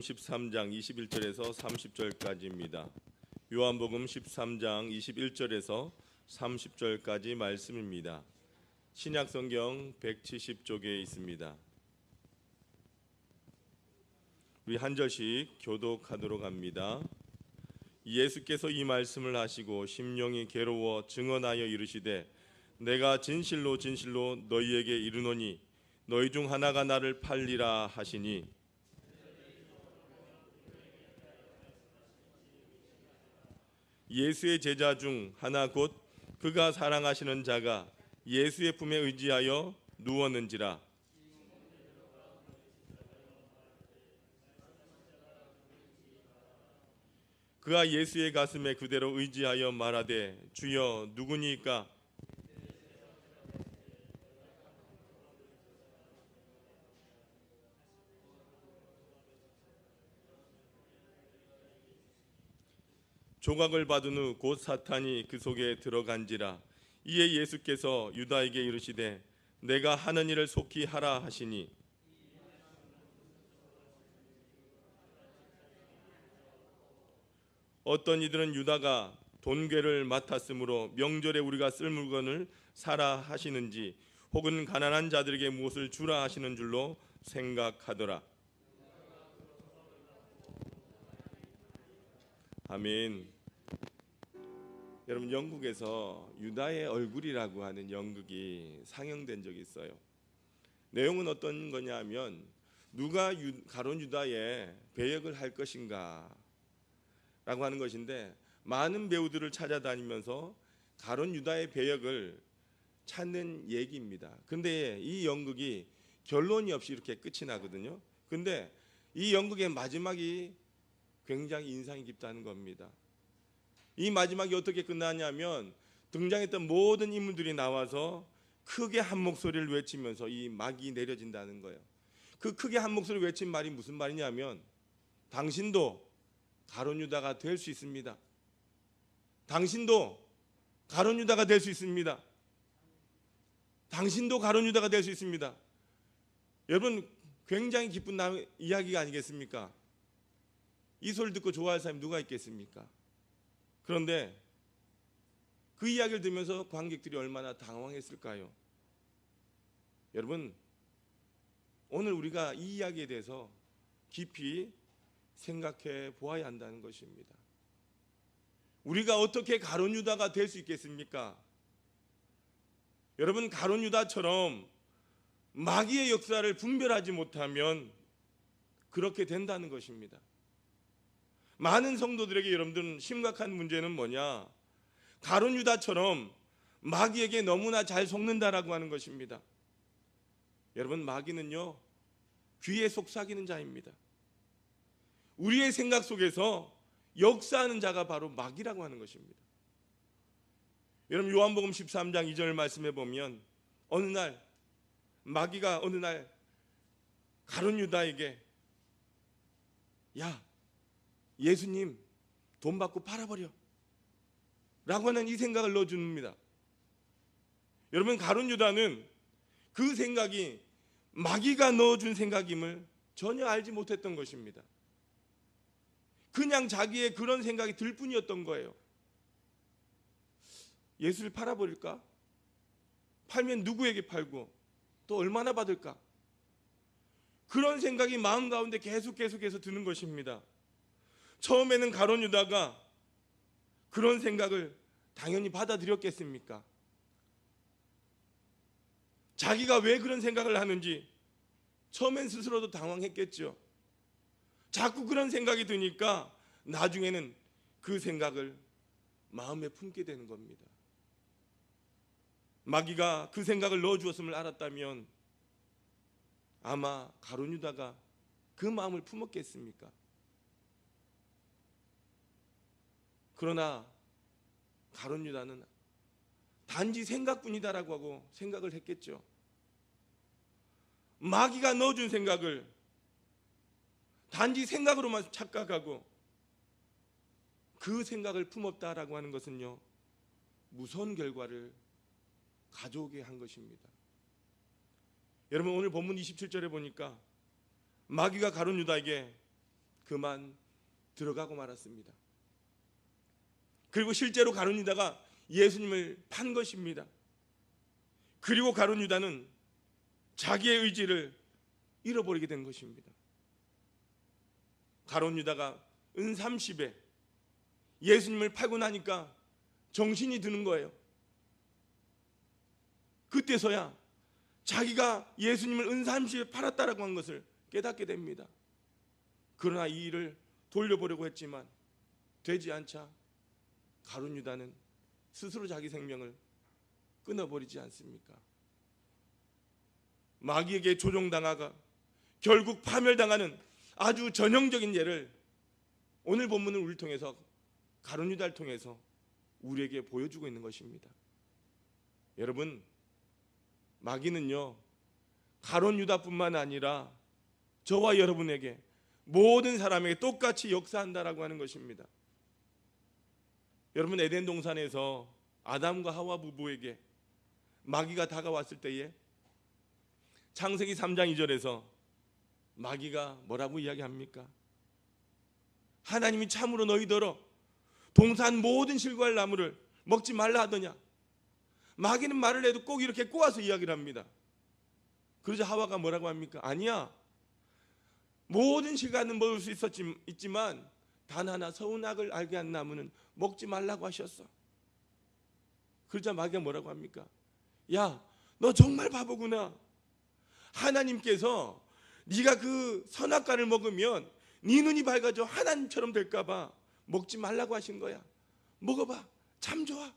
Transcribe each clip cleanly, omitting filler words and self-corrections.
13장 21절에서 30절까지입니다. 요한복음 13장 21절에서 30절까지 말씀입니다. 신약성경 170쪽에 있습니다. 우리 한 절씩 교독하도록 합니다. 예수께서 이 말씀을 하시고 심령이 괴로워 증언하여 이르시되 내가 진실로 진실로 너희에게 이르노니 너희 중 하나가 나를 팔리라 하시니 예수의 제자 중 하나 곧 그가 사랑하시는 자가 예수의 품에 의지하여 누웠는지라. 그가 예수의 가슴에 그대로 의지하여 말하되 주여 누구니까? 조각을 받은 후 곧 사탄이 그 속에 들어간지라. 이에 예수께서 유다에게 이르시되 내가 하는 일을 속히 하라 하시니 어떤 이들은 유다가 돈괴를 맡았으므로 명절에 우리가 쓸 물건을 사라 하시는지 혹은 가난한 자들에게 무엇을 주라 하시는 줄로 생각하더라. 아멘. 여러분, 영국에서 유다의 얼굴이라고 하는 연극이 상영된 적이 있어요. 내용은 어떤 거냐 하면 누가 가룟 유다의 배역을 할 것인가 라고 하는 것인데, 많은 배우들을 찾아다니면서 가룟 유다의 배역을 찾는 얘기입니다. 근데 이 연극이 결론이 없이 이렇게 끝이 나거든요. 근데 이 연극의 마지막이 굉장히 인상이 깊다는 겁니다. 이 마지막이 어떻게 끝나냐면 등장했던 모든 인물들이 나와서 크게 한 목소리를 외치면서 이 막이 내려진다는 거예요. 그 크게 한 목소리를 외친 말이 무슨 말이냐면 당신도 가룟 유다가 될 수 있습니다. 당신도 가룟 유다가 될 수 있습니다. 당신도 가룟 유다가 될 수 있습니다. 여러분, 굉장히 기쁜 이야기가 아니겠습니까? 이 소리를 듣고 좋아할 사람이 누가 있겠습니까? 그런데 그 이야기를 들으면서 관객들이 얼마나 당황했을까요? 여러분, 오늘 우리가 이 이야기에 대해서 깊이 생각해 보아야 한다는 것입니다. 우리가 어떻게 가룟 유다가 될 수 있겠습니까? 여러분, 가룟 유다처럼 마귀의 역사를 분별하지 못하면 그렇게 된다는 것입니다. 많은 성도들에게 여러분들은 심각한 문제는 뭐냐? 가룟 유다처럼 마귀에게 너무나 잘 속는다라고 하는 것입니다. 여러분, 마귀는요, 귀에 속삭이는 자입니다. 우리의 생각 속에서 역사하는 자가 바로 마귀라고 하는 것입니다. 여러분, 요한복음 13장 2절 말씀해 보면 마귀가 어느 날 가룟 유다에게 야, 예수님 돈 받고 팔아버려 라고 하는 이 생각을 넣어줍니다. 여러분, 가룟 유다는 그 생각이 마귀가 넣어준 생각임을 전혀 알지 못했던 것입니다. 그냥 자기의 그런 생각이 들 뿐이었던 거예요. 예수를 팔아버릴까? 팔면 누구에게 팔고 또 얼마나 받을까? 그런 생각이 마음 가운데 계속해서 드는 것입니다. 처음에는 가룟 유다가 그런 생각을 당연히 받아들였겠습니까? 자기가 왜 그런 생각을 하는지 처음엔 스스로도 당황했겠죠. 자꾸 그런 생각이 드니까 나중에는 그 생각을 마음에 품게 되는 겁니다. 마귀가 그 생각을 넣어주었음을 알았다면 아마 가룟 유다가 그 마음을 품었겠습니까? 그러나 가룟 유다는 단지 생각뿐이다라고 하고 생각을 했겠죠. 마귀가 넣어준 생각을 단지 생각으로만 착각하고 그 생각을 품었다라고 하는 것은요, 무서운 결과를 가져오게 한 것입니다. 여러분, 오늘 본문 27절에 보니까 마귀가 가룟 유다에게 그만 들어가고 말았습니다. 그리고 실제로 가룟 유다가 예수님을 판 것입니다. 그리고 가룟 유다는 자기의 의지를 잃어버리게 된 것입니다. 가룟 유다가 은 30에 예수님을 팔고 나니까 정신이 드는 거예요. 그때서야 자기가 예수님을 은 30에 팔았다라고 한 것을 깨닫게 됩니다. 그러나 이 일을 돌려보려고 했지만 되지 않자 가룟 유다는 스스로 자기 생명을 끊어버리지 않습니까? 마귀에게 조종당하가 결국 파멸당하는 아주 전형적인 예를 오늘 본문을 우리를 통해서 가룟 유다를 통해서 우리에게 보여주고 있는 것입니다. 여러분, 마귀는요 가룟 유다뿐만 아니라 저와 여러분에게 모든 사람에게 똑같이 역사한다라고 하는 것입니다. 여러분, 에덴 동산에서 아담과 하와 부부에게 마귀가 다가왔을 때에 창세기 3장 2절에서 마귀가 뭐라고 이야기합니까? 하나님이 참으로 너희더러 동산 모든 실과할 나무를 먹지 말라 하더냐? 마귀는 말을 해도 꼭 이렇게 꼬아서 이야기를 합니다. 그러자 하와가 뭐라고 합니까? 아니야, 모든 실과는 먹을 수 있지만 단 하나 선악을 알게 한 나무는 먹지 말라고 하셨어. 그러자 마귀가 뭐라고 합니까? 야, 너 정말 바보구나. 하나님께서 네가 그 선악과를 먹으면 네 눈이 밝아져 하나님처럼 될까 봐 먹지 말라고 하신 거야. 먹어봐, 참 좋아.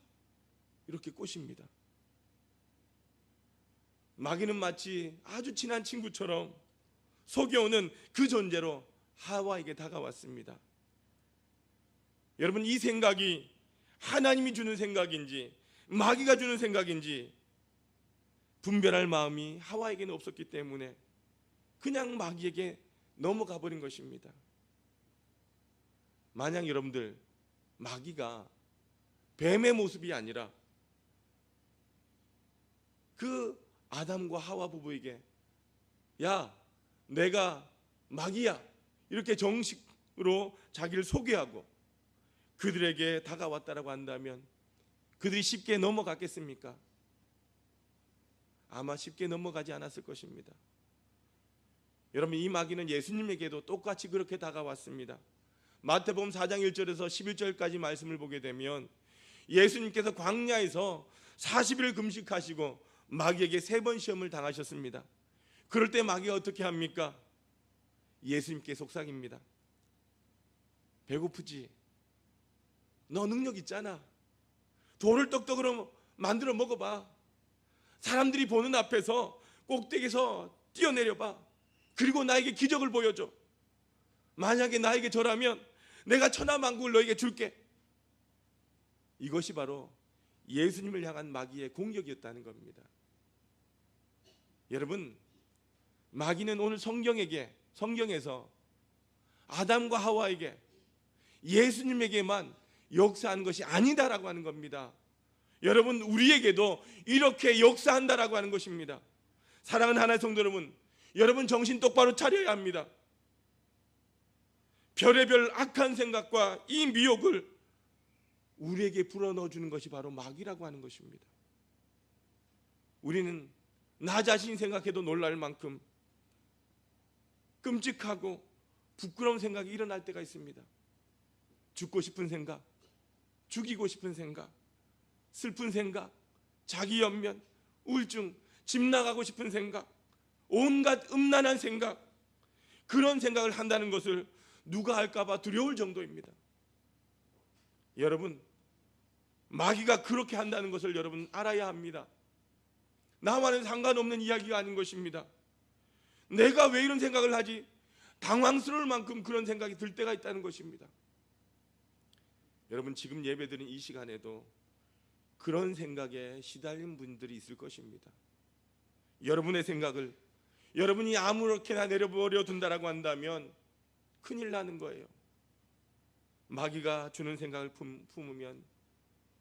이렇게 꼬십니다. 마귀는 마치 아주 친한 친구처럼 속여오는 그 존재로 하와에게 다가왔습니다. 여러분, 이 생각이 하나님이 주는 생각인지 마귀가 주는 생각인지 분별할 마음이 하와에게는 없었기 때문에 그냥 마귀에게 넘어가 버린 것입니다. 만약 여러분들 마귀가 뱀의 모습이 아니라 그 아담과 하와 부부에게 야, 내가 마귀야 이렇게 정식으로 자기를 소개하고 그들에게 다가왔다라고 한다면 그들이 쉽게 넘어갔겠습니까? 아마 쉽게 넘어가지 않았을 것입니다. 여러분, 이 마귀는 예수님에게도 똑같이 그렇게 다가왔습니다. 마태복음 4장 1절에서 11절까지 말씀을 보게 되면 예수님께서 광야에서 40일 금식하시고 마귀에게 3번 시험을 당하셨습니다. 그럴 때 마귀가 어떻게 합니까? 예수님께 속삭입니다. 배고프지? 너 능력 있잖아. 돌을 떡떡으로 만들어 먹어봐. 사람들이 보는 앞에서 꼭대기에서 뛰어내려봐. 그리고 나에게 기적을 보여줘. 만약에 나에게 절하면 내가 천하만국을 너에게 줄게. 이것이 바로 예수님을 향한 마귀의 공격이었다는 겁니다. 여러분, 마귀는 오늘 성경에서 아담과 하와에게 예수님에게만 역사한 것이 아니다라고 하는 겁니다. 여러분, 우리에게도 이렇게 역사한다라고 하는 것입니다. 사랑하는 하나님의 성도 여러분, 여러분 정신 똑바로 차려야 합니다. 별의별 악한 생각과 이 미혹을 우리에게 불어넣어주는 것이 바로 마귀라고 하는 것입니다. 우리는 나 자신이 생각해도 놀랄 만큼 끔찍하고 부끄러운 생각이 일어날 때가 있습니다. 죽고 싶은 생각, 죽이고 싶은 생각, 슬픈 생각, 자기 연면, 우울증, 집 나가고 싶은 생각, 온갖 음란한 생각, 그런 생각을 한다는 것을 누가 할까봐 두려울 정도입니다. 여러분, 마귀가 그렇게 한다는 것을 여러분 알아야 합니다. 나와는 상관없는 이야기가 아닌 것입니다. 내가 왜 이런 생각을 하지? 당황스러울 만큼 그런 생각이 들 때가 있다는 것입니다. 여러분, 지금 예배드린 이 시간에도 그런 생각에 시달린 분들이 있을 것입니다. 여러분의 생각을 여러분이 아무렇게나 내려버려 둔다라고 한다면 큰일 나는 거예요. 마귀가 주는 생각을 품으면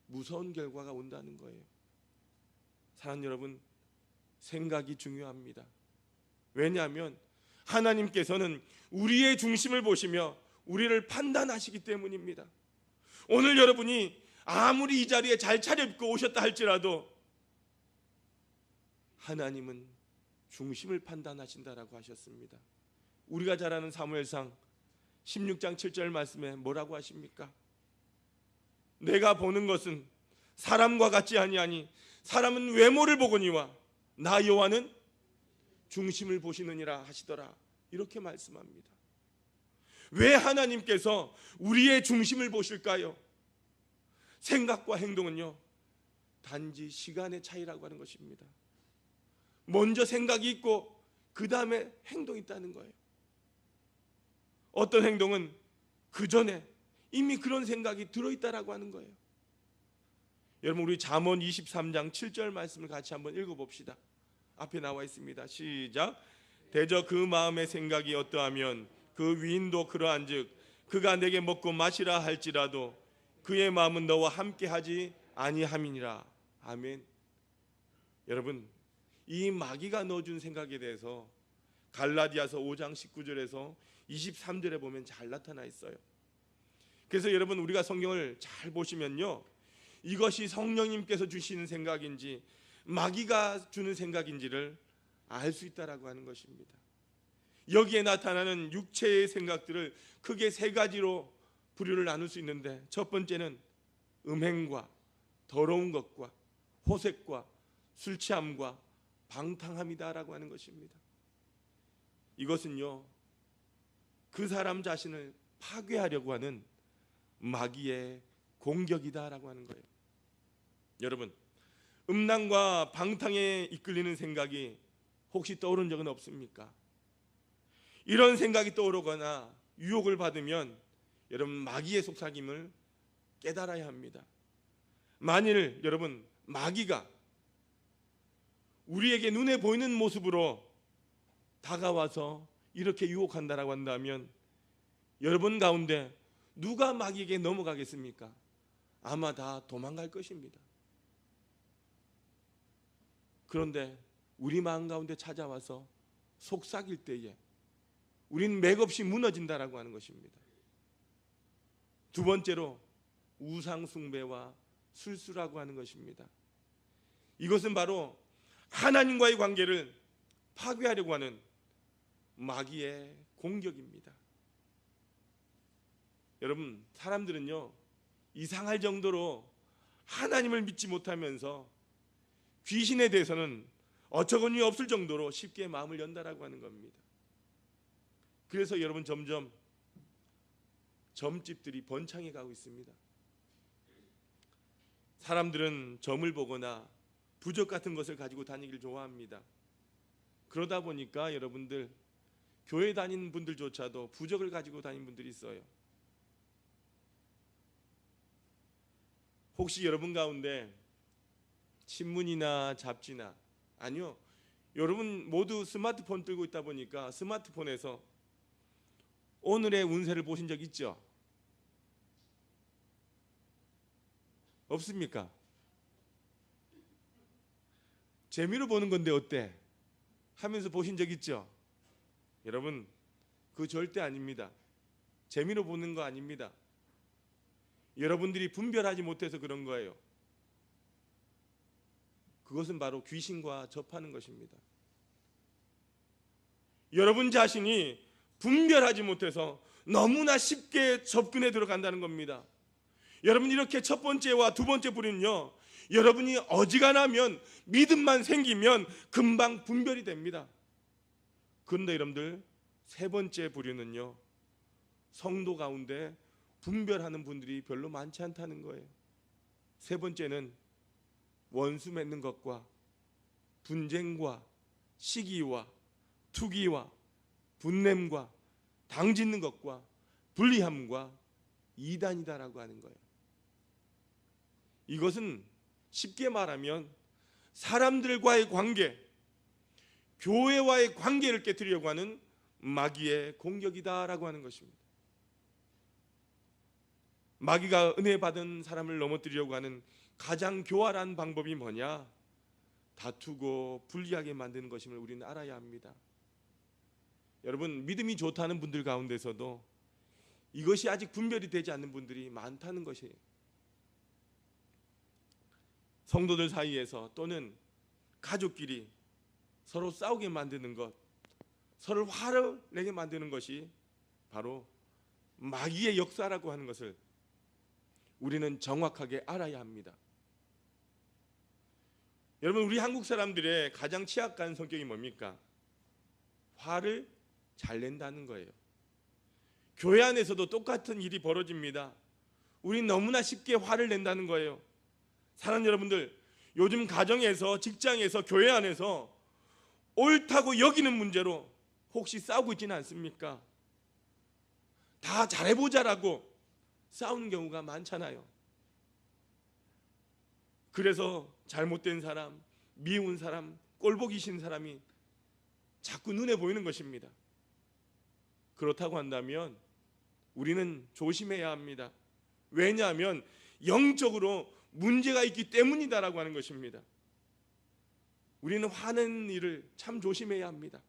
무서운 결과가 온다는 거예요. 사랑하는 여러분, 생각이 중요합니다. 왜냐하면 하나님께서는 우리의 중심을 보시며 우리를 판단하시기 때문입니다. 오늘 여러분이 아무리 이 자리에 잘 차려입고 오셨다 할지라도 하나님은 중심을 판단하신다라고 하셨습니다. 우리가 잘 아는 사무엘상 16장 7절 말씀에 뭐라고 하십니까? 내가 보는 것은 사람과 같지 아니하니 사람은 외모를 보거니와 나 여호와는 중심을 보시느니라 하시더라. 이렇게 말씀합니다. 왜 하나님께서 우리의 중심을 보실까요? 생각과 행동은요, 단지 시간의 차이라고 하는 것입니다. 먼저 생각이 있고 그 다음에 행동이 있다는 거예요. 어떤 행동은 그 전에 이미 그런 생각이 들어있다라고 하는 거예요. 여러분, 우리 잠언 23장 7절 말씀을 같이 한번 읽어봅시다. 앞에 나와 있습니다. 시작. 대저 그 마음의 생각이 어떠하면 그 위인도 그러한즉 그가 내게 먹고 마시라 할지라도 그의 마음은 너와 함께하지 아니함이니라. 아멘. 여러분, 이 마귀가 넣어준 생각에 대해서 갈라디아서 5장 19절에서 23절에 보면 잘 나타나 있어요. 그래서 여러분, 우리가 성경을 잘 보시면요, 이것이 성령님께서 주시는 생각인지 마귀가 주는 생각인지를 알 수 있다라고 하는 것입니다. 여기에 나타나는 육체의 생각들을 크게 세 가지로 부류를 나눌 수 있는데, 첫 번째는 음행과 더러운 것과 호색과 술 취함과 방탕함이다라고 하는 것입니다. 이것은요, 그 사람 자신을 파괴하려고 하는 마귀의 공격이다라고 하는 거예요. 여러분, 음란과 방탕에 이끌리는 생각이 혹시 떠오른 적은 없습니까? 이런 생각이 떠오르거나 유혹을 받으면 여러분, 마귀의 속삭임을 깨달아야 합니다. 만일 여러분, 마귀가 우리에게 눈에 보이는 모습으로 다가와서 이렇게 유혹한다라고 한다면 여러분 가운데 누가 마귀에게 넘어가겠습니까? 아마 다 도망갈 것입니다. 그런데 우리 마음 가운데 찾아와서 속삭일 때에 우리는 맥없이 무너진다라고 하는 것입니다. 두 번째로 우상 숭배와 술수라고 하는 것입니다. 이것은 바로 하나님과의 관계를 파괴하려고 하는 마귀의 공격입니다. 여러분, 사람들은요, 이상할 정도로 하나님을 믿지 못하면서 귀신에 대해서는 어처구니 없을 정도로 쉽게 마음을 연다라고 하는 겁니다. 그래서 여러분, 점점 점집들이 번창해 가고 있습니다. 사람들은 점을 보거나 부적 같은 것을 가지고 다니기를 좋아합니다. 그러다 보니까 여러분들, 교회 다니는 분들조차도 부적을 가지고 다니는 분들이 있어요. 혹시 여러분 가운데 신문이나 잡지나, 아니요, 여러분 모두 스마트폰 들고 있다 보니까 스마트폰에서 오늘의 운세를 보신 적 있죠? 없습니까? 재미로 보는 건데 어때? 하면서 보신 적 있죠? 여러분, 그거 절대 아닙니다. 재미로 보는 거 아닙니다. 여러분들이 분별하지 못해서 그런 거예요. 그것은 바로 귀신과 접하는 것입니다. 여러분 자신이 분별하지 못해서 너무나 쉽게 접근해 들어간다는 겁니다. 여러분, 이렇게 첫 번째와 두 번째 부류는요, 여러분이 어지간하면, 믿음만 생기면 금방 분별이 됩니다. 그런데 여러분들, 세 번째 부류는요, 성도 가운데 분별하는 분들이 별로 많지 않다는 거예요. 세 번째는 원수 맺는 것과 분쟁과 시기와 투기와 분냄과 당짓는 것과 불리함과 이단이다라고 하는 거예요. 이것은 쉽게 말하면 사람들과의 관계, 교회와의 관계를 깨뜨리려고 하는 마귀의 공격이다라고 하는 것입니다. 마귀가 은혜 받은 사람을 넘어뜨리려고 하는 가장 교활한 방법이 뭐냐? 다투고 불리하게 만드는 것임을 우리는 알아야 합니다. 여러분, 믿음이 좋다는 분들 가운데서도 이것이 아직 분별이 되지 않는 분들이 많다는 것이에요. 성도들 사이에서 또는 가족끼리 서로 싸우게 만드는 것, 서로 화를 내게 만드는 것이 바로 마귀의 역사라고 하는 것을 우리는 정확하게 알아야 합니다. 여러분, 우리 한국 사람들의 가장 취약한 성격이 뭡니까? 화를 잘 낸다는 거예요. 교회 안에서도 똑같은 일이 벌어집니다. 우린 너무나 쉽게 화를 낸다는 거예요. 사랑하는 여러분들, 요즘 가정에서, 직장에서, 교회 안에서 옳다고 여기는 문제로 혹시 싸우고 있지는 않습니까? 다 잘해보자라고 싸우는 경우가 많잖아요. 그래서 잘못된 사람, 미운 사람, 꼴보기 싫은 사람이 자꾸 눈에 보이는 것입니다. 그렇다고 한다면 우리는 조심해야 합니다. 왜냐하면 영적으로 문제가 있기 때문이다라고 하는 것입니다. 우리는 화내는 일을 참 조심해야 합니다.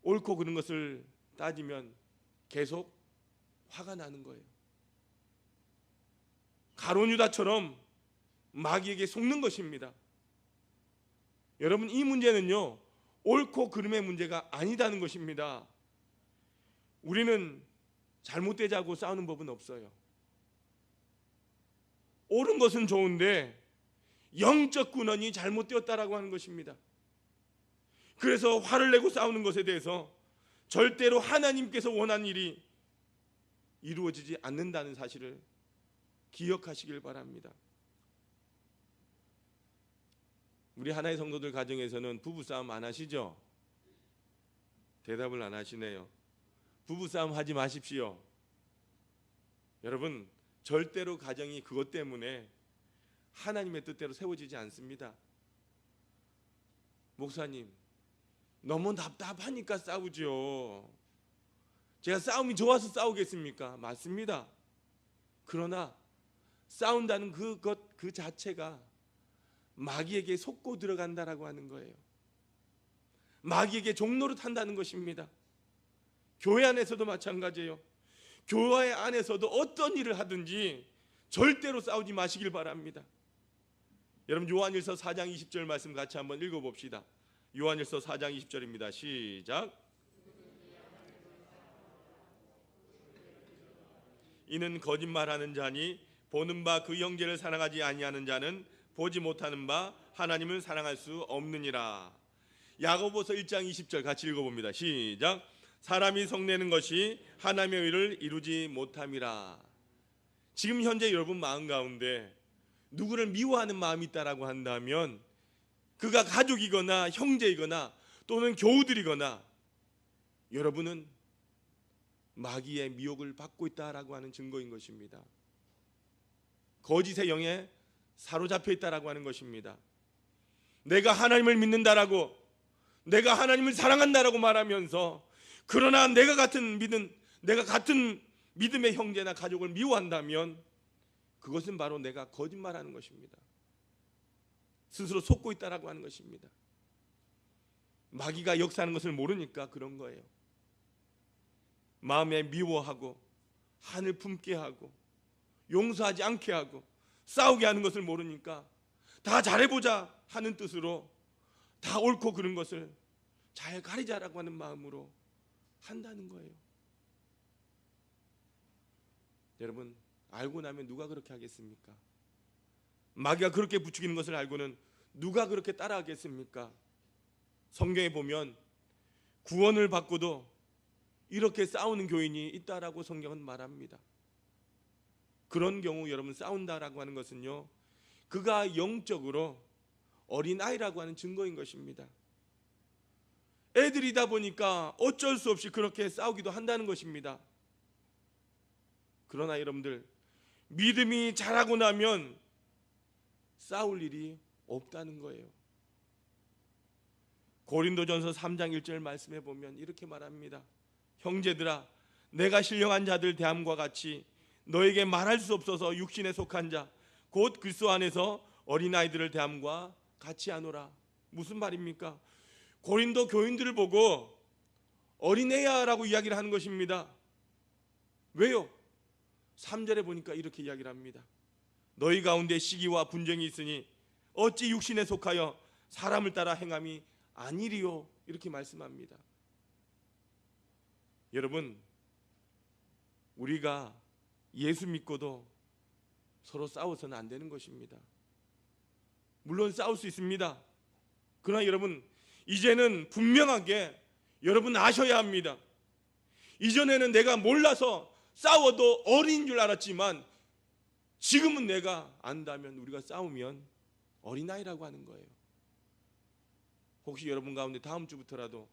옳고 그른 것을 따지면 계속 화가 나는 거예요. 가룟 유다처럼 마귀에게 속는 것입니다. 여러분, 이 문제는요, 옳고 그름의 문제가 아니다는 것입니다. 우리는 잘못되자고 싸우는 법은 없어요. 옳은 것은 좋은데 영적 근원이 잘못되었다라고 하는 것입니다. 그래서 화를 내고 싸우는 것에 대해서 절대로 하나님께서 원하는 일이 이루어지지 않는다는 사실을 기억하시길 바랍니다. 우리 하나의 성도들 가정에서는 부부싸움 안 하시죠? 대답을 안 하시네요. 부부싸움 하지 마십시오. 여러분, 절대로 가정이 그것 때문에 하나님의 뜻대로 세워지지 않습니다. 목사님, 너무 답답하니까 싸우죠. 제가 싸움이 좋아서 싸우겠습니까? 맞습니다. 그러나 싸운다는 그것 그 자체가 마귀에게 속고 들어간다라고 하는 거예요. 마귀에게 종노릇 한다는 것입니다. 교회 안에서도 마찬가지예요. 교회 안에서도 어떤 일을 하든지 절대로 싸우지 마시길 바랍니다. 여러분, 요한일서 4장 20절 말씀 같이 한번 읽어봅시다. 요한일서 4장 20절입니다. 시작. 이는 거짓말하는 자니 보는 바 그 형제를 사랑하지 아니하는 자는 보지 못하는 바 하나님을 사랑할 수 없느니라. 야고보서 1장 20절 같이 읽어봅니다. 시작. 사람이 성내는 것이 하나님의 의를 이루지 못함이라. 지금 현재 여러분 마음 가운데 누구를 미워하는 마음이 있다라고 한다면 그가 가족이거나 형제이거나 또는 교우들이거나 여러분은 마귀의 미혹을 받고 있다라고 하는 증거인 것입니다. 거짓의 영에 사로잡혀 있다라고 하는 것입니다. 내가 하나님을 믿는다라고, 내가 하나님을 사랑한다라고 말하면서 그러나 내가 같은 믿음의 형제나 가족을 미워한다면 그것은 바로 내가 거짓말하는 것입니다. 스스로 속고 있다라고 하는 것입니다. 마귀가 역사하는 것을 모르니까 그런 거예요. 마음에 미워하고 한을 품게 하고 용서하지 않게 하고 싸우게 하는 것을 모르니까 다 잘해보자 하는 뜻으로 다 옳고 그른 것을 잘 가리자라고 하는 마음으로 한다는 거예요. 여러분, 알고 나면 누가 그렇게 하겠습니까? 마귀가 그렇게 부추기는 것을 알고는 누가 그렇게 따라하겠습니까? 성경에 보면 구원을 받고도 이렇게 싸우는 교인이 있다라고 성경은 말합니다. 그런 경우 여러분, 싸운다라고 하는 것은요, 그가 영적으로 어린아이라고 하는 증거인 것입니다. 애들이다 보니까 어쩔 수 없이 그렇게 싸우기도 한다는 것입니다. 그러나 여러분들, 믿음이 자라고 나면 싸울 일이 없다는 거예요. 고린도전서 3장 1절 말씀해 보면 이렇게 말합니다. 형제들아, 내가 신령한 자들 대함과 같이 너에게 말할 수 없어서 육신에 속한 자 곧 그리스도 안에서 어린아이들을 대함과 같이 하노라. 무슨 말입니까? 고린도 교인들을 보고 어린애야라고 이야기를 하는 것입니다. 왜요? 3절에 보니까 이렇게 이야기를 합니다. 너희 가운데 시기와 분쟁이 있으니 어찌 육신에 속하여 사람을 따라 행함이 아니리요, 이렇게 말씀합니다. 여러분, 우리가 예수 믿고도 서로 싸워서는 안 되는 것입니다. 물론 싸울 수 있습니다. 그러나 여러분, 이제는 분명하게 여러분 아셔야 합니다. 이전에는 내가 몰라서 싸워도 어린인 줄 알았지만 지금은 내가 안다면 우리가 싸우면 어린아이라고 하는 거예요. 혹시 여러분 가운데 다음 주부터라도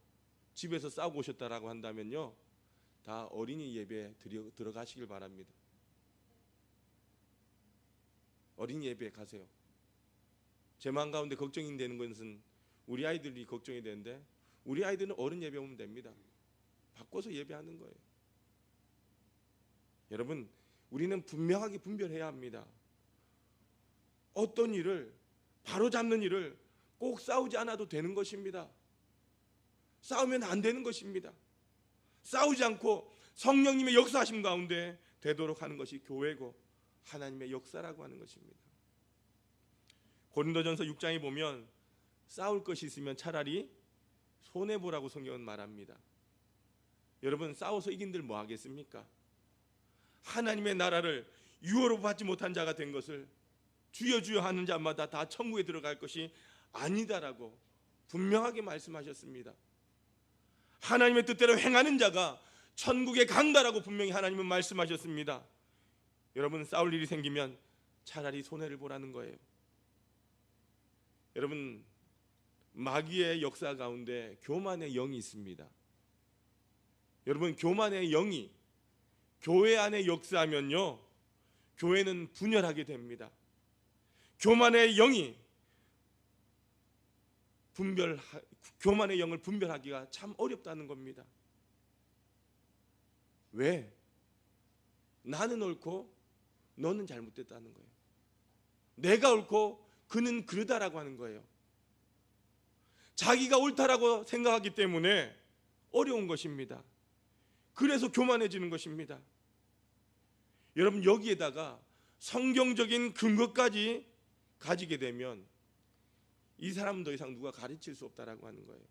집에서 싸우고 오셨다라고 한다면요, 다 어린이 예배에 들어가시길 바랍니다. 어린이 예배에 가세요. 제 마음 가운데 걱정이 되는 것은 우리 아이들이 걱정이 되는데, 우리 아이들은 어른 예배 오면 됩니다. 바꿔서 예배하는 거예요. 여러분, 우리는 분명하게 분별해야 합니다. 어떤 일을, 바로잡는 일을 꼭 싸우지 않아도 되는 것입니다. 싸우면 안 되는 것입니다. 싸우지 않고 성령님의 역사하심 가운데 되도록 하는 것이 교회고 하나님의 역사라고 하는 것입니다. 고린도전서 6장에 보면 싸울 것이 있으면 차라리 손해보라고 성경은 말합니다. 여러분, 싸워서 이긴들 뭐 하겠습니까? 하나님의 나라를 유업으로 받지 못한 자가 된 것을 주여 주여 하는 자마다 다 천국에 들어갈 것이 아니다라고 분명하게 말씀하셨습니다. 하나님의 뜻대로 행하는 자가 천국에 간다라고 분명히 하나님은 말씀하셨습니다. 여러분, 싸울 일이 생기면 차라리 손해를 보라는 거예요. 여러분, 마귀의 역사 가운데 교만의 영이 있습니다. 여러분, 교만의 영이 교회 안에 역사하면요, 교회는 분열하게 됩니다. 교만의 영이 교만의 영을 분별하기가 참 어렵다는 겁니다. 왜? 나는 옳고 너는 잘못됐다는 거예요. 내가 옳고 그는 그러다라고 하는 거예요. 자기가 옳다라고 생각하기 때문에 어려운 것입니다. 그래서 교만해지는 것입니다. 여러분, 여기에다가 성경적인 근거까지 가지게 되면 이 사람은 더 이상 누가 가르칠 수 없다라고 하는 거예요.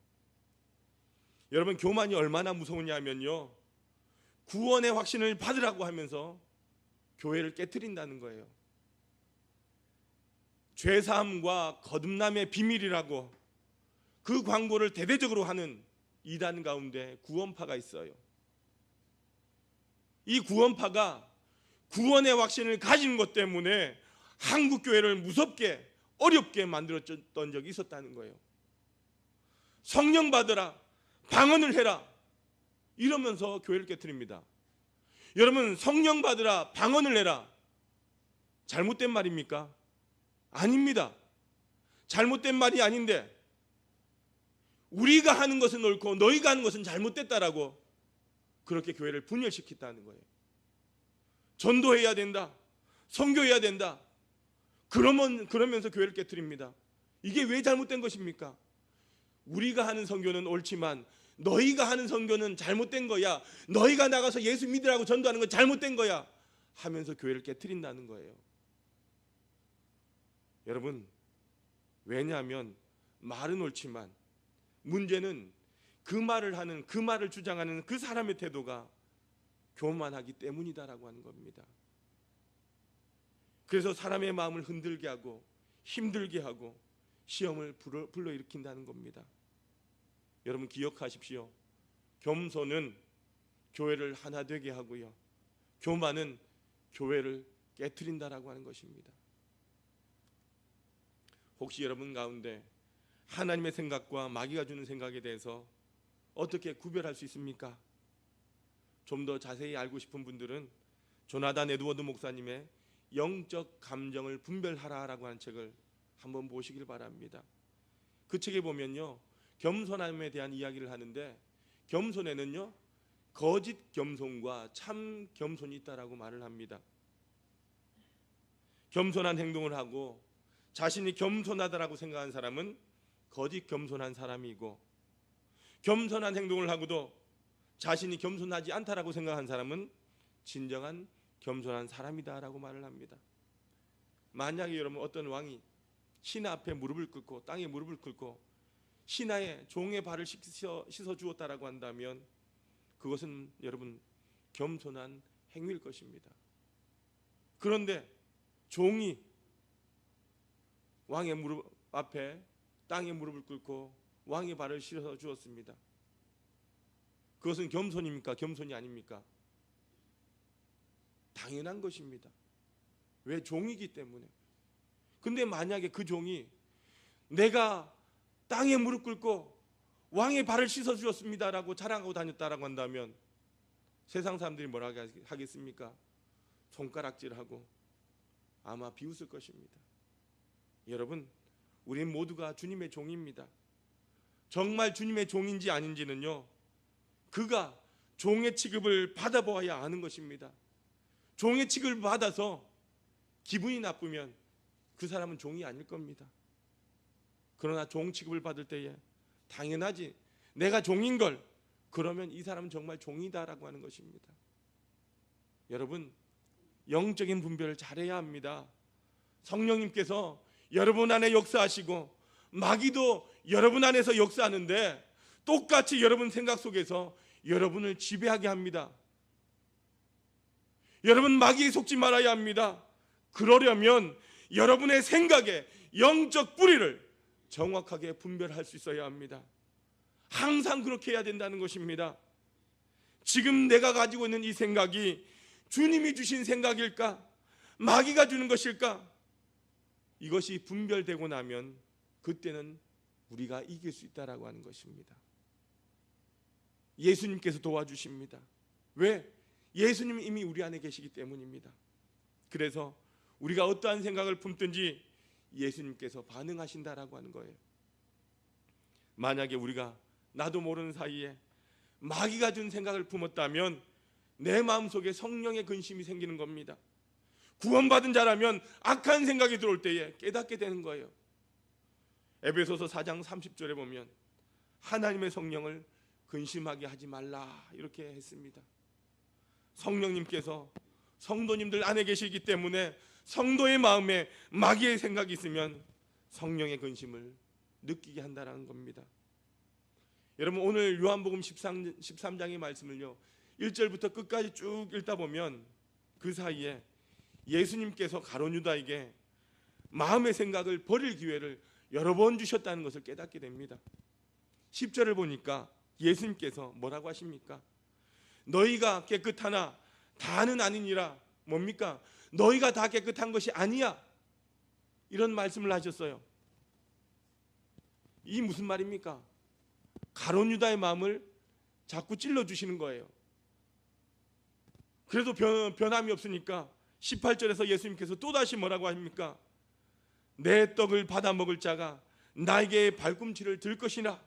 여러분, 교만이 얼마나 무서우냐면요, 구원의 확신을 받으라고 하면서 교회를 깨트린다는 거예요. 죄사함과 거듭남의 비밀이라고 그 광고를 대대적으로 하는 이단 가운데 구원파가 있어요. 이 구원파가 구원의 확신을 가진 것 때문에 한국 교회를 무섭게 어렵게 만들었던 적이 있었다는 거예요. 성령 받으라, 방언을 해라, 이러면서 교회를 깨트립니다. 여러분, 성령 받으라, 방언을 해라, 잘못된 말입니까? 아닙니다. 잘못된 말이 아닌데 우리가 하는 것은 옳고 너희가 하는 것은 잘못됐다라고 그렇게 교회를 분열시켰다는 거예요. 전도해야 된다, 선교해야 된다, 그러면서 교회를 깨트립니다. 이게 왜 잘못된 것입니까? 우리가 하는 선교는 옳지만 너희가 하는 선교는 잘못된 거야, 너희가 나가서 예수 믿으라고 전도하는 건 잘못된 거야 하면서 교회를 깨트린다는 거예요. 여러분, 왜냐하면 말은 옳지만 문제는 그 말을 주장하는 그 사람의 태도가 교만하기 때문이다라고 하는 겁니다. 그래서 사람의 마음을 흔들게 하고 힘들게 하고 시험을 불러일으킨다는 겁니다. 여러분, 기억하십시오. 겸손은 교회를 하나 되게 하고요, 교만은 교회를 깨트린다라고 하는 것입니다. 혹시 여러분 가운데 하나님의 생각과 마귀가 주는 생각에 대해서 어떻게 구별할 수 있습니까? 좀 더 자세히 알고 싶은 분들은 조나단 에드워드 목사님의 영적 감정을 분별하라라고 하는 책을 한번 보시길 바랍니다. 그 책에 보면요, 겸손함에 대한 이야기를 하는데 겸손에는요, 거짓 겸손과 참 겸손이 있다라고 말을 합니다. 겸손한 행동을 하고 자신이 겸손하다라고 생각하는 사람은 거짓 겸손한 사람이고, 겸손한 행동을 하고도 자신이 겸손하지 않다라고 생각한 사람은 진정한 겸손한 사람이다라고 말을 합니다. 만약에 여러분 어떤 왕이 신하 앞에 무릎을 꿇고 땅에 무릎을 꿇고 신하의 종의 발을 씻어 주었다라고 한다면 그것은 여러분 겸손한 행위일 것입니다. 그런데 종이 왕의 무릎 앞에 땅에 무릎을 꿇고 왕의 발을 씻어 주었습니다. 그것은 겸손입니까? 겸손이 아닙니까? 당연한 것입니다. 왜? 종이기 때문에. 근데 만약에 그 종이 내가 땅에 무릎 꿇고 왕의 발을 씻어 주었습니다라고 자랑하고 다녔다라고 한다면 세상 사람들이 뭐라고 하겠습니까? 손가락질하고 아마 비웃을 것입니다. 여러분, 우린 모두가 주님의 종입니다. 정말 주님의 종인지 아닌지는요, 그가 종의 취급을 받아보아야 아는 것입니다. 종의 취급을 받아서 기분이 나쁘면 그 사람은 종이 아닐 겁니다. 그러나 종 취급을 받을 때에 당연하지, 내가 종인 걸, 그러면 이 사람은 정말 종이다라고 하는 것입니다. 여러분, 영적인 분별을 잘해야 합니다. 성령님께서 여러분 안에 역사하시고 마귀도 여러분 안에서 역사하는데 똑같이 여러분 생각 속에서 여러분을 지배하게 합니다. 여러분, 마귀에 속지 말아야 합니다. 그러려면 여러분의 생각의 영적 뿌리를 정확하게 분별할 수 있어야 합니다. 항상 그렇게 해야 된다는 것입니다. 지금 내가 가지고 있는 이 생각이 주님이 주신 생각일까? 마귀가 주는 것일까? 이것이 분별되고 나면 그때는 우리가 이길 수 있다라고 하는 것입니다. 예수님께서 도와주십니다. 왜? 예수님이 이미 우리 안에 계시기 때문입니다. 그래서 우리가 어떠한 생각을 품든지 예수님께서 반응하신다라고 하는 거예요. 만약에 우리가 나도 모르는 사이에 마귀가 준 생각을 품었다면 내 마음속에 성령의 근심이 생기는 겁니다. 구원받은 자라면 악한 생각이 들어올 때에 깨닫게 되는 거예요. 에베소서 4장 30절에 보면 하나님의 성령을 근심하게 하지 말라 이렇게 했습니다. 성령님께서 성도님들 안에 계시기 때문에 성도의 마음에 마귀의 생각이 있으면 성령의 근심을 느끼게 한다는 겁니다. 여러분, 오늘 요한복음 13장의 말씀을요 1절부터 끝까지 쭉 읽다 보면 그 사이에 예수님께서 가룟 유다에게 마음의 생각을 버릴 기회를 여러 번 주셨다는 것을 깨닫게 됩니다. 10절을 보니까 예수님께서 뭐라고 하십니까? 너희가 깨끗하나 다는 아니니라. 뭡니까? 너희가 다 깨끗한 것이 아니야. 이런 말씀을 하셨어요. 이 무슨 말입니까? 가룟 유다의 마음을 자꾸 찔러주시는 거예요. 그래도 변함이 없으니까 18절에서 예수님께서 또다시 뭐라고 합니까? 내 떡을 받아 먹을 자가 나에게 발꿈치를 들 것이나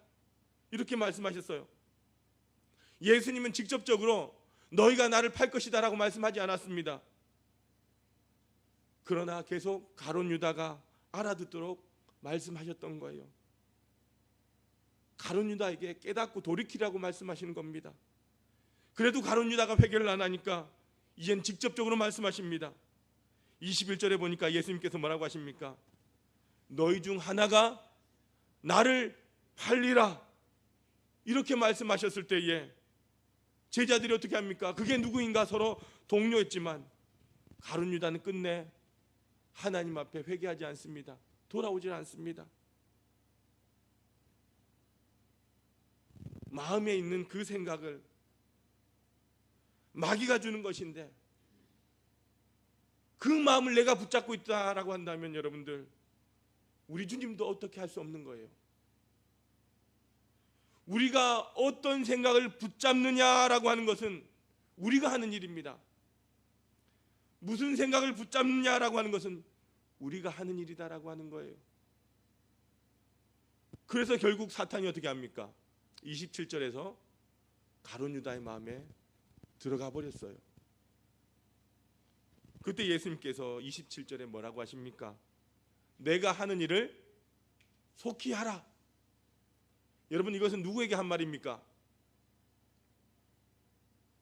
이렇게 말씀하셨어요. 예수님은 직접적으로 너희가 나를 팔 것이다 라고 말씀하지 않았습니다. 그러나 계속 가룟 유다가 알아듣도록 말씀하셨던 거예요. 가룟 유다에게 깨닫고 돌이키라고 말씀하시는 겁니다. 그래도 가룟 유다가 회개를 안 하니까 이젠 직접적으로 말씀하십니다. 21절에 보니까 예수님께서 뭐라고 하십니까? 너희 중 하나가 나를 팔리라 이렇게 말씀하셨을 때에 제자들이 어떻게 합니까? 그게 누구인가 서로 동료했지만 가룟 유다는 끝내 하나님 앞에 회개하지 않습니다. 돌아오질 않습니다. 마음에 있는 그 생각을 마귀가 주는 것인데 그 마음을 내가 붙잡고 있다라고 한다면 여러분들, 우리 주님도 어떻게 할 수 없는 거예요. 우리가 어떤 생각을 붙잡느냐라고 하는 것은 우리가 하는 일입니다. 무슨 생각을 붙잡느냐라고 하는 것은 우리가 하는 일이다라고 하는 거예요. 그래서 결국 사탄이 어떻게 합니까? 27절에서 가룟 유다의 마음에 들어가 버렸어요. 그때 예수님께서 27절에 뭐라고 하십니까? 내가 하는 일을 속히 하라. 여러분, 이것은 누구에게 한 말입니까?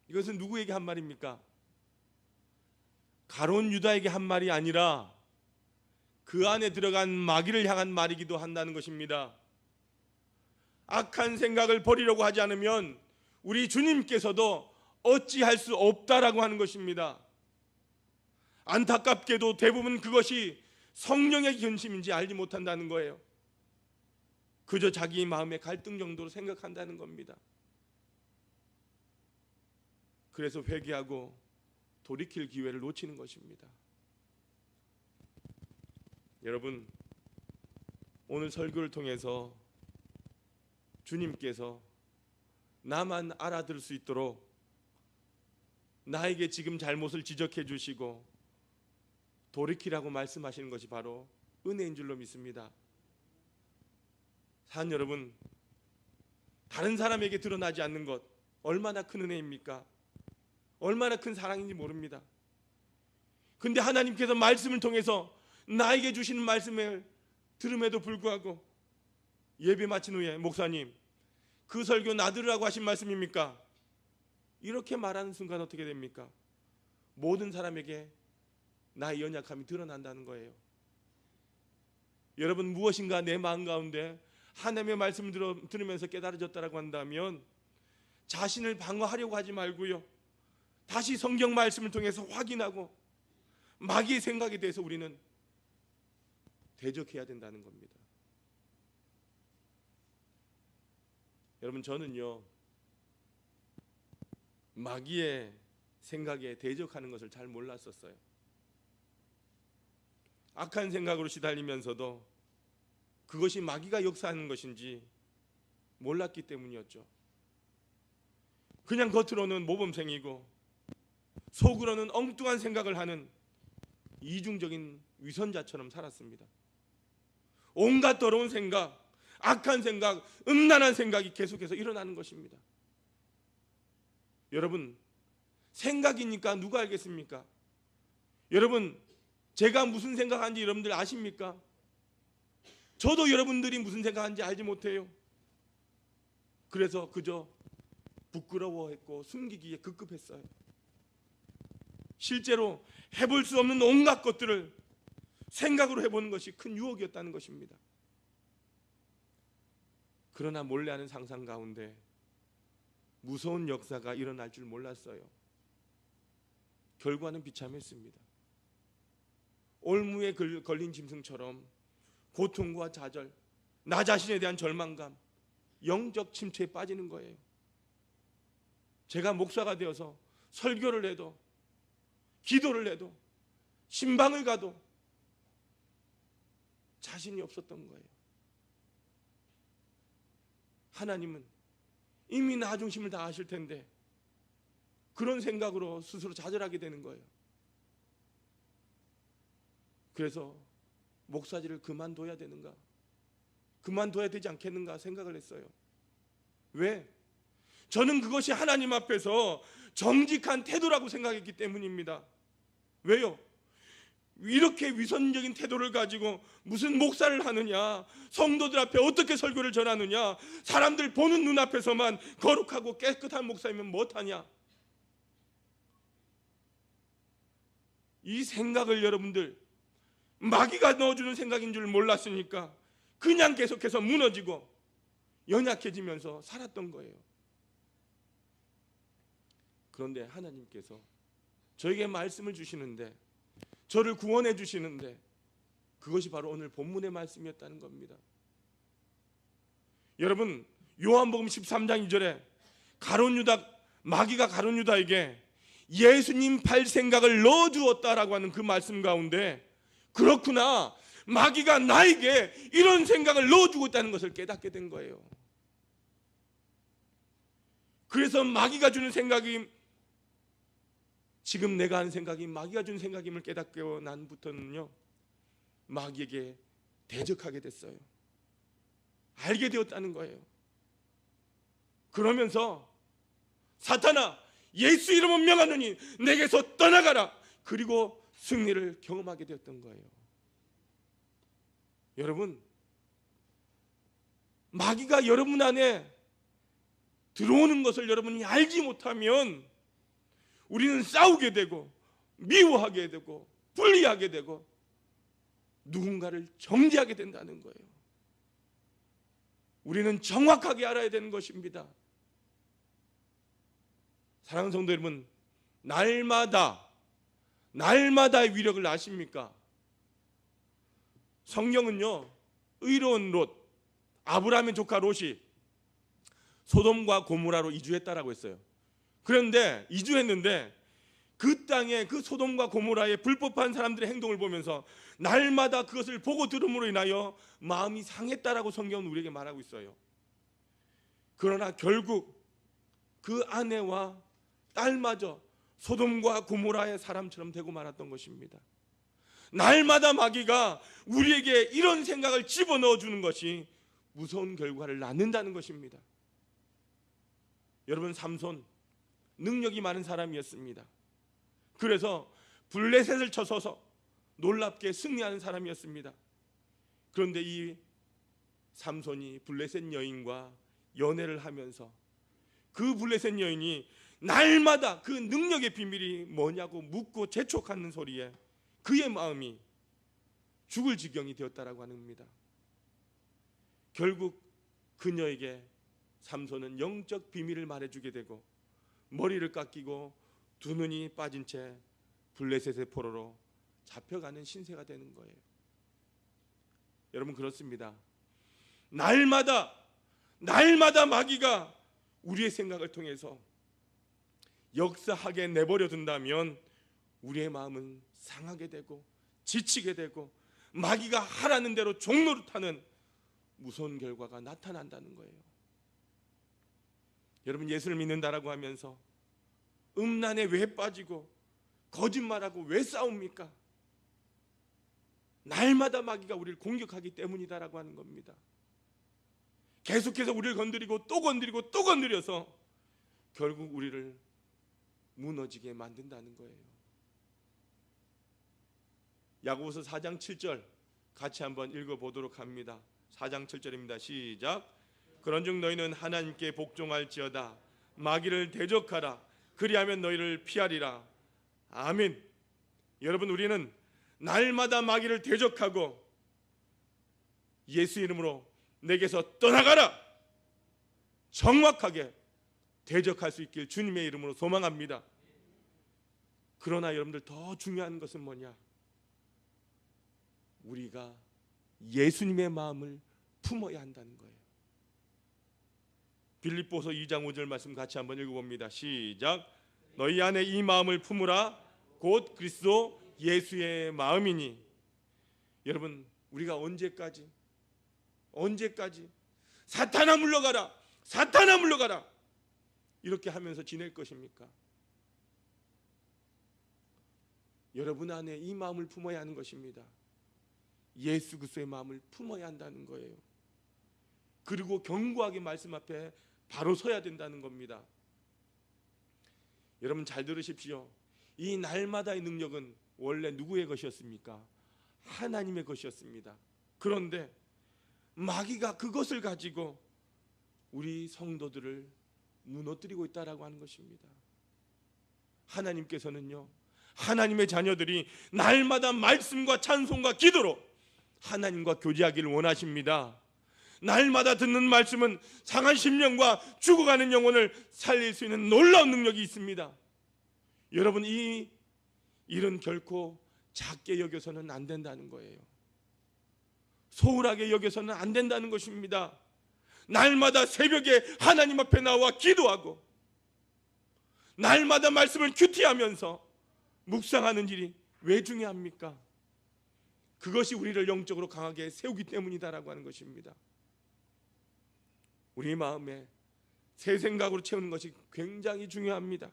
이것은 누구에게 한 말입니까? 가룟 유다에게 한 말이 아니라 그 안에 들어간 마귀를 향한 말이기도 한다는 것입니다. 악한 생각을 버리려고 하지 않으면 우리 주님께서도 어찌할 수 없다라고 하는 것입니다. 안타깝게도 대부분 그것이 성령의 견심인지 알지 못한다는 거예요. 그저 자기 마음의 갈등 정도로 생각한다는 겁니다. 그래서 회개하고 돌이킬 기회를 놓치는 것입니다. 여러분, 오늘 설교를 통해서 주님께서 나만 알아들을 수 있도록 나에게 지금 잘못을 지적해 주시고 돌이키라고 말씀하시는 것이 바로 은혜인 줄로 믿습니다. 사랑 여러분, 다른 사람에게 드러나지 않는 것 얼마나 큰 은혜입니까? 얼마나 큰 사랑인지 모릅니다. 근데 하나님께서 말씀을 통해서 나에게 주시는 말씀을 들음에도 불구하고 예배 마친 후에 목사님, 그 설교 나 들으라고 하신 말씀입니까? 이렇게 말하는 순간 어떻게 됩니까? 모든 사람에게 나의 연약함이 드러난다는 거예요. 여러분, 무엇인가 내 마음 가운데 하나님의 말씀을 들으면서 깨달아졌다라고 한다면 자신을 방어하려고 하지 말고요, 다시 성경 말씀을 통해서 확인하고 마귀의 생각에 대해서 우리는 대적해야 된다는 겁니다. 여러분, 저는요, 마귀의 생각에 대적하는 것을 잘 몰랐었어요. 악한 생각으로 시달리면서도 그것이 마귀가 역사하는 것인지 몰랐기 때문이었죠. 그냥 겉으로는 모범생이고 속으로는 엉뚱한 생각을 하는 이중적인 위선자처럼 살았습니다. 온갖 더러운 생각, 악한 생각, 음란한 생각이 계속해서 일어나는 것입니다. 여러분, 생각이니까 누가 알겠습니까? 여러분, 제가 무슨 생각하는지 여러분들 아십니까? 저도 여러분들이 무슨 생각하는지 알지 못해요. 그래서 그저 부끄러워했고 숨기기에 급급했어요. 실제로 해볼 수 없는 온갖 것들을 생각으로 해보는 것이 큰 유혹이었다는 것입니다. 그러나 몰래 하는 상상 가운데 무서운 역사가 일어날 줄 몰랐어요. 결과는 비참했습니다. 올무에 걸린 짐승처럼 고통과 좌절, 나 자신에 대한 절망감, 영적 침체에 빠지는 거예요. 제가 목사가 되어서 설교를 해도, 기도를 해도, 신방을 가도 자신이 없었던 거예요. 하나님은 이미 나 중심을 다 아실 텐데 그런 생각으로 스스로 좌절하게 되는 거예요. 그래서 목사직을 그만둬야 되는가, 그만둬야 되지 않겠는가 생각을 했어요. 왜? 저는 그것이 하나님 앞에서 정직한 태도라고 생각했기 때문입니다. 왜요? 이렇게 위선적인 태도를 가지고 무슨 목사를 하느냐, 성도들 앞에 어떻게 설교를 전하느냐, 사람들 보는 눈앞에서만 거룩하고 깨끗한 목사이면 못하냐, 이 생각을 여러분들 마귀가 넣어주는 생각인 줄 몰랐으니까 그냥 계속해서 무너지고 연약해지면서 살았던 거예요. 그런데 하나님께서 저에게 말씀을 주시는데, 저를 구원해 주시는데, 그것이 바로 오늘 본문의 말씀이었다는 겁니다. 여러분, 요한복음 13장 2절에 마귀가 가룟 유다에게 예수님 팔 생각을 넣어주었다라고 하는 그 말씀 가운데, 그렇구나, 마귀가 나에게 이런 생각을 넣어주고 있다는 것을 깨닫게 된 거예요. 그래서 마귀가 주는 생각이, 지금 내가 하는 생각이 마귀가 준 생각임을 깨닫고 난부터는요, 마귀에게 대적하게 됐어요. 알게 되었다는 거예요. 그러면서 사탄아, 예수 이름은 명하노니 내게서 떠나가라, 그리고 승리를 경험하게 되었던 거예요. 여러분, 마귀가 여러분 안에 들어오는 것을 여러분이 알지 못하면 우리는 싸우게 되고 미워하게 되고 분리하게 되고 누군가를 정죄하게 된다는 거예요. 우리는 정확하게 알아야 되는 것입니다. 사랑하는 성도 여러분, 날마다의 위력을 아십니까? 성경은요, 의로운 롯, 아브라함의 조카 롯이 소돔과 고모라로 이주했다라고 했어요. 그런데 이주했는데 그 땅에 그 소돔과 고모라의 불법한 사람들의 행동을 보면서 날마다 그것을 보고 들음으로 인하여 마음이 상했다라고 성경은 우리에게 말하고 있어요. 그러나 결국 그 아내와 딸마저 소돔과 고모라의 사람처럼 되고 말았던 것입니다. 날마다 마귀가 우리에게 이런 생각을 집어넣어 주는 것이 무서운 결과를 낳는다는 것입니다. 여러분, 삼손 능력이 많은 사람이었습니다. 그래서 블레셋을 쳐서서 놀랍게 승리하는 사람이었습니다. 그런데 이 삼손이 블레셋 여인과 연애를 하면서 그 블레셋 여인이 날마다 그 능력의 비밀이 뭐냐고 묻고 재촉하는 소리에 그의 마음이 죽을 지경이 되었다라고 합니다. 결국 그녀에게 삼손은 영적 비밀을 말해주게 되고 머리를 깎이고 두 눈이 빠진 채 블레셋의 포로로 잡혀가는 신세가 되는 거예요. 여러분, 그렇습니다. 날마다 마귀가 우리의 생각을 통해서 역사하게 내버려 둔다면 우리의 마음은 상하게 되고 지치게 되고 마귀가 하라는 대로 종노릇하는 무서운 결과가 나타난다는 거예요. 여러분, 예수를 믿는다라고 하면서 음란에 왜 빠지고 거짓말하고 왜 싸웁니까? 날마다 마귀가 우리를 공격하기 때문이다라고 하는 겁니다. 계속해서 우리를 건드리고 또 건드리고 또 건드려서 결국 우리를 무너지게 만든다는 거예요. 야고보서 4장 7절 같이 한번 읽어보도록 합니다. 4장 7절입니다. 시작. 그런즉 너희는 하나님께 복종할지어다. 마귀를 대적하라. 그리하면 너희를 피하리라. 아멘. 여러분, 우리는 날마다 마귀를 대적하고 예수 이름으로 내게서 떠나가라, 정확하게 대적할 수 있길 주님의 이름으로 소망합니다. 그러나 여러분들, 더 중요한 것은 뭐냐? 우리가 예수님의 마음을 품어야 한다는 거예요. 빌립보서 2장 5절 말씀 같이 한번 읽어봅니다. 시작. 너희 안에 이 마음을 품으라. 곧 그리스도 예수의 마음이니. 여러분, 우리가 언제까지 사탄아 물러가라, 사탄아 물러가라 이렇게 하면서 지낼 것입니까? 여러분 안에 이 마음을 품어야 하는 것입니다. 예수 그리스도의 마음을 품어야 한다는 거예요. 그리고 견고하게 말씀 앞에 바로 서야 된다는 겁니다. 여러분, 잘 들으십시오. 이 날마다의 능력은 원래 누구의 것이었습니까? 하나님의 것이었습니다. 그런데 마귀가 그것을 가지고 우리 성도들을 무너뜨리고 있다라고 하는 것입니다. 하나님께서는요, 하나님의 자녀들이 날마다 말씀과 찬송과 기도로 하나님과 교제하기를 원하십니다. 날마다 듣는 말씀은 상한 심령과 죽어가는 영혼을 살릴 수 있는 놀라운 능력이 있습니다. 여러분, 이 일은 결코 작게 여겨서는 안 된다는 거예요. 소홀하게 여겨서는 안 된다는 것입니다. 날마다 새벽에 하나님 앞에 나와 기도하고 날마다 말씀을 큐티하면서 묵상하는 일이 왜 중요합니까? 그것이 우리를 영적으로 강하게 세우기 때문이다라고 하는 것입니다. 우리 마음에 새 생각으로 채우는 것이 굉장히 중요합니다.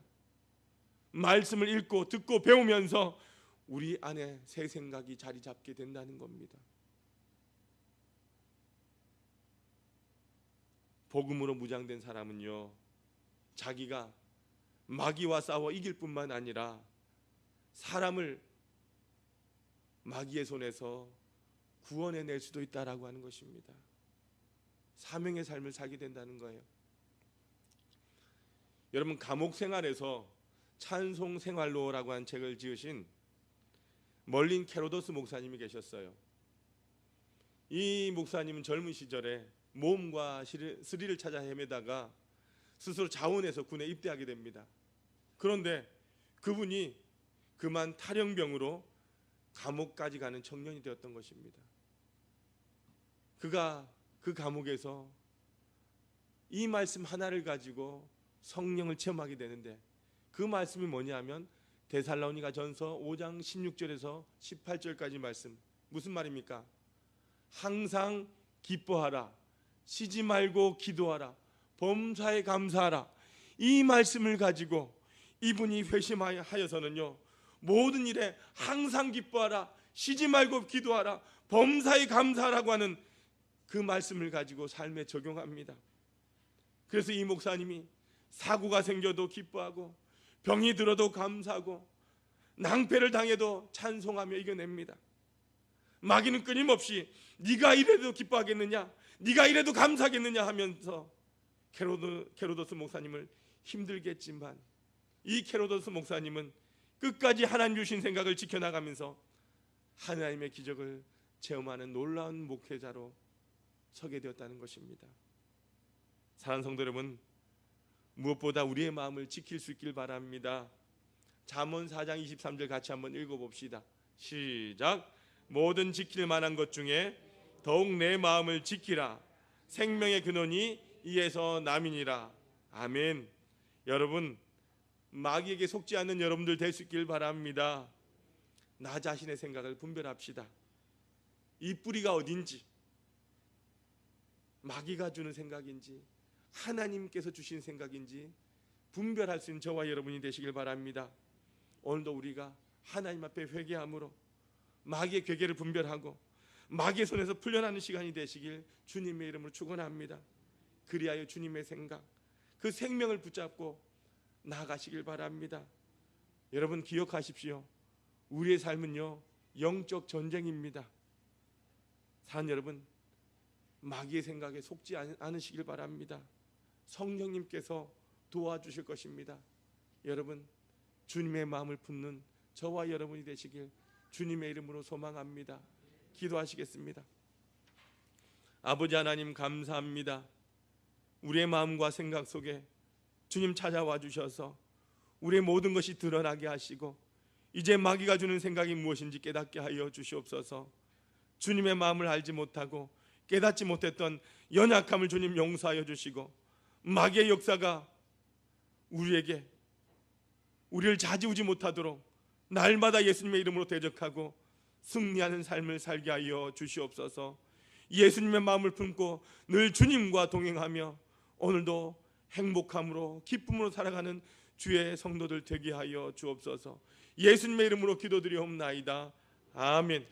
말씀을 읽고 듣고 배우면서 우리 안에 새 생각이 자리 잡게 된다는 겁니다. 복음으로 무장된 사람은요, 자기가 마귀와 싸워 이길 뿐만 아니라 사람을 마귀의 손에서 구원해낼 수도 있다라고 하는 것입니다. 사명의 삶을 살게 된다는 거예요. 여러분, 감옥 생활에서 찬송 생활로라고 한 책을 지으신 멀린 캐로도스 목사님이 계셨어요. 이 목사님은 젊은 시절에 모험과 스릴을 찾아 헤매다가 스스로 자원해서 군에 입대하게 됩니다. 그런데 그분이 그만 탈영병으로 감옥까지 가는 청년이 되었던 것입니다. 그가 그 감옥에서 이 말씀 하나를 가지고 성령을 체험하게 되는데, 그 말씀이 뭐냐면 데살로니가 전서 5장 16절에서 18절까지 말씀. 무슨 말입니까? 항상 기뻐하라, 쉬지 말고 기도하라, 범사에 감사하라. 이 말씀을 가지고 이분이 회심하여서는요, 모든 일에 항상 기뻐하라, 쉬지 말고 기도하라, 범사에 감사하라고 하는 그 말씀을 가지고 삶에 적용합니다. 그래서 이 목사님이 사고가 생겨도 기뻐하고, 병이 들어도 감사하고, 낭패를 당해도 찬송하며 이겨냅니다. 마귀는 끊임없이 네가 이래도 기뻐하겠느냐, 네가 이래도 감사하겠느냐 하면서 캐로도스 목사님을 힘들게 했지만, 이 캐로도스 목사님은 끝까지 하나님 주신 생각을 지켜나가면서 하나님의 기적을 체험하는 놀라운 목회자로 서게 되었다는 것입니다. 사랑하는 성도 여러분, 무엇보다 우리의 마음을 지킬 수 있길 바랍니다. 잠언 4장 23절 같이 한번 읽어봅시다. 시작. 모든 지킬 만한 것 중에 더욱 내 마음을 지키라. 생명의 근원이 이에서 남이니라. 아멘. 여러분, 마귀에게 속지 않는 여러분들 될 수 있길 바랍니다. 나 자신의 생각을 분별합시다. 이 뿌리가 어딘지, 마귀가 주는 생각인지 하나님께서 주신 생각인지 분별할 수 있는 저와 여러분이 되시길 바랍니다. 오늘도 우리가 하나님 앞에 회개함으로 마귀의 괴계를 분별하고 마귀의 손에서 풀려나는 시간이 되시길 주님의 이름으로 축원합니다. 그리하여 주님의 생각, 그 생명을 붙잡고 나아가시길 바랍니다. 여러분 기억하십시오. 우리의 삶은요, 영적 전쟁입니다. 사는 여러분, 마귀의 생각에 속지 않으시길 바랍니다. 성령님께서 도와주실 것입니다. 여러분, 주님의 마음을 품는 저와 여러분이 되시길 주님의 이름으로 소망합니다. 기도하시겠습니다. 아버지 하나님, 감사합니다. 우리의 마음과 생각 속에 주님 찾아와 주셔서 우리의 모든 것이 드러나게 하시고, 이제 마귀가 주는 생각이 무엇인지 깨닫게 하여 주시옵소서. 주님의 마음을 알지 못하고 깨닫지 못했던 연약함을 주님 용서하여 주시고, 마귀의 역사가 우리를 좌지우지 못하도록 날마다 예수님의 이름으로 대적하고 승리하는 삶을 살게 하여 주시옵소서. 예수님의 마음을 품고 늘 주님과 동행하며 오늘도 행복함으로 기쁨으로 살아가는 주의 성도들 되게 하여 주옵소서. 예수님의 이름으로 기도드리옵나이다. 아멘.